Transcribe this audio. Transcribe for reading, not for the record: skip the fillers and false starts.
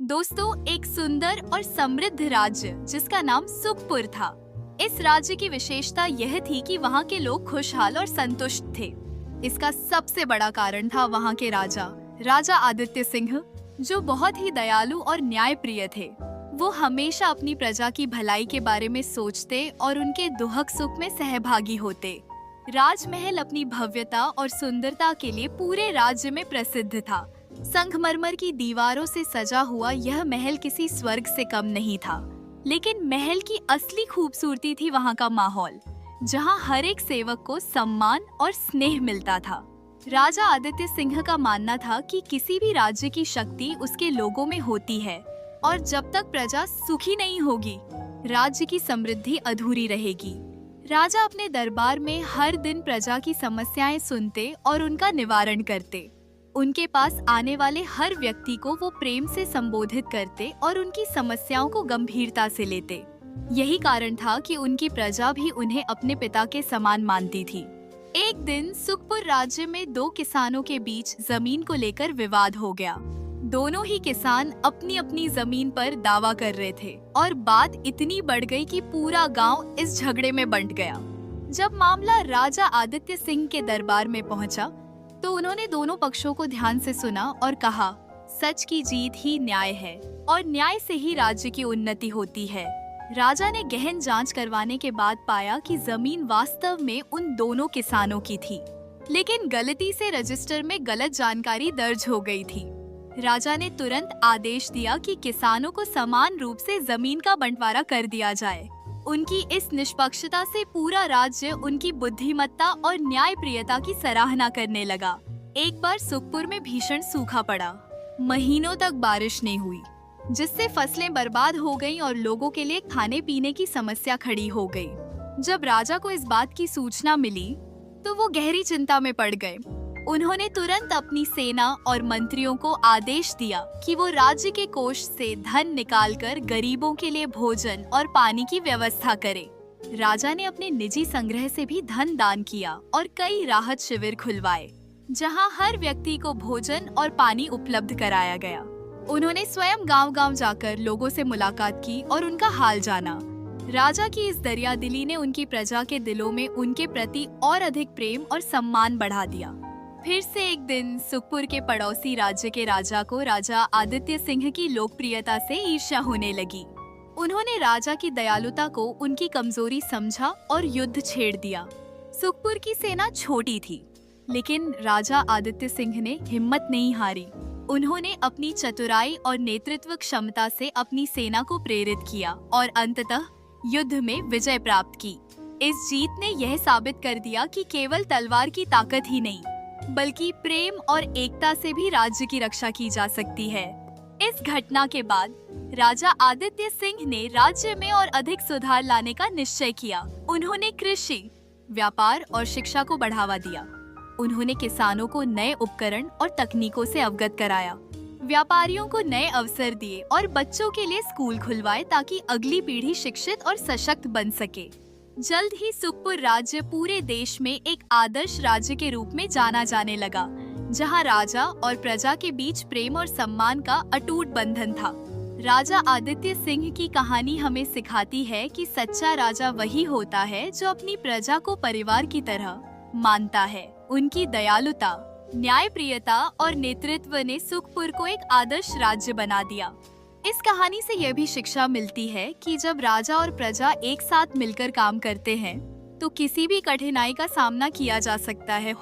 दोस्तों, एक सुंदर और समृद्ध राज्य जिसका नाम सुखपुर था। इस राज्य की विशेषता यह थी कि वहाँ के लोग खुशहाल और संतुष्ट थे। इसका सबसे बड़ा कारण था वहाँ के राजा आदित्य सिंह, जो बहुत ही दयालु और न्यायप्रिय थे। वो हमेशा अपनी प्रजा की भलाई के बारे में सोचते और उनके दुख सुख में सहभागी होते। राजमहल अपनी भव्यता और सुंदरता के लिए पूरे राज्य में प्रसिद्ध था। संगमरमर की दीवारों से सजा हुआ यह महल किसी स्वर्ग से कम नहीं था, लेकिन महल की असली खूबसूरती थी वहाँ का माहौल, जहाँ हर एक सेवक को सम्मान और स्नेह मिलता था। राजा आदित्य सिंह का मानना था कि किसी भी राज्य की शक्ति उसके लोगों में होती है और जब तक प्रजा सुखी नहीं होगी, राज्य की समृद्धि अधूरी रहेगी। राजा अपने दरबार में हर दिन प्रजा की समस्याएं सुनते और उनका निवारण करते। उनके पास आने वाले हर व्यक्ति को वो प्रेम से संबोधित करते और उनकी समस्याओं को गंभीरता से लेते। यही कारण था कि उनकी प्रजा भी उन्हें अपने पिता के समान मानती थी। एक दिन सुखपुर राज्य में दो किसानों के बीच जमीन को लेकर विवाद हो गया। दोनों ही किसान अपनी अपनी जमीन पर दावा कर रहे थे और बात इतनी बढ़ गई कि पूरा गांव इस झगड़े में बंट गया। जब मामला राजा आदित्य सिंह के दरबार में पहुंचा, तो उन्होंने दोनों पक्षों को ध्यान से सुना और कहा, सच की जीत ही न्याय है और न्याय से ही राज्य की उन्नति होती है। राजा ने गहन जांच करवाने के बाद पाया कि जमीन वास्तव में उन दोनों किसानों की थी, लेकिन गलती से रजिस्टर में गलत जानकारी दर्ज हो गई थी। राजा ने तुरंत आदेश दिया कि किसानों को समान रूप से जमीन का बंटवारा कर दिया जाए। उनकी इस निष्पक्षता से पूरा राज्य उनकी बुद्धिमत्ता और न्यायप्रियता की सराहना करने लगा। एक बार सुखपुर में भीषण सूखा पड़ा। महीनों तक बारिश नहीं हुई, जिससे फसलें बर्बाद हो गईं और लोगों के लिए खाने पीने की समस्या खड़ी हो गई। जब राजा को इस बात की सूचना मिली, तो वो गहरी चिंता में पड़ गए। उन्होंने तुरंत अपनी सेना और मंत्रियों को आदेश दिया कि वो राज्य के कोष से धन निकालकर गरीबों के लिए भोजन और पानी की व्यवस्था करें। राजा ने अपने निजी संग्रह से भी धन दान किया और कई राहत शिविर खुलवाए, जहां हर व्यक्ति को भोजन और पानी उपलब्ध कराया गया। उन्होंने स्वयं गांव-गांव जाकर लोगों से मुलाकात की और उनका हाल जाना। राजा की इस दरियादिली ने उनकी प्रजा के दिलों में उनके प्रति और अधिक प्रेम और सम्मान बढ़ा दिया। फिर से एक दिन सुखपुर के पड़ोसी राज्य के राजा को राजा आदित्य सिंह की लोकप्रियता से ईर्ष्या होने लगी। उन्होंने राजा की दयालुता को उनकी कमजोरी समझा और युद्ध छेड़ दिया। सुखपुर की सेना छोटी थी, लेकिन राजा आदित्य सिंह ने हिम्मत नहीं हारी। उन्होंने अपनी चतुराई और नेतृत्व क्षमता से अपनी सेना को प्रेरित किया और अंततः युद्ध में विजय प्राप्त की। इस जीत ने यह साबित कर दिया कि केवल तलवार की ताकत ही नहीं, बल्कि प्रेम और एकता से भी राज्य की रक्षा की जा सकती है। इस घटना के बाद राजा आदित्य सिंह ने राज्य में और अधिक सुधार लाने का निश्चय किया। उन्होंने कृषि, व्यापार और शिक्षा को बढ़ावा दिया। उन्होंने किसानों को नए उपकरण और तकनीकों से अवगत कराया, व्यापारियों को नए अवसर दिए और बच्चों के लिए स्कूल खुलवाए ताकि अगली पीढ़ी शिक्षित और सशक्त बन सके। जल्द ही सुखपुर राज्य पूरे देश में एक आदर्श राज्य के रूप में जाना जाने लगा, जहां राजा और प्रजा के बीच प्रेम और सम्मान का अटूट बंधन था। राजा आदित्य सिंह की कहानी हमें सिखाती है कि सच्चा राजा वही होता है जो अपनी प्रजा को परिवार की तरह मानता है। उनकी दयालुता, न्यायप्रियता और नेतृत्व ने सुखपुर को एक आदर्श राज्य बना दिया। इस कहानी से यह भी शिक्षा मिलती है कि जब राजा और प्रजा एक साथ मिलकर काम करते हैं, तो किसी भी कठिनाई का सामना किया जा सकता है।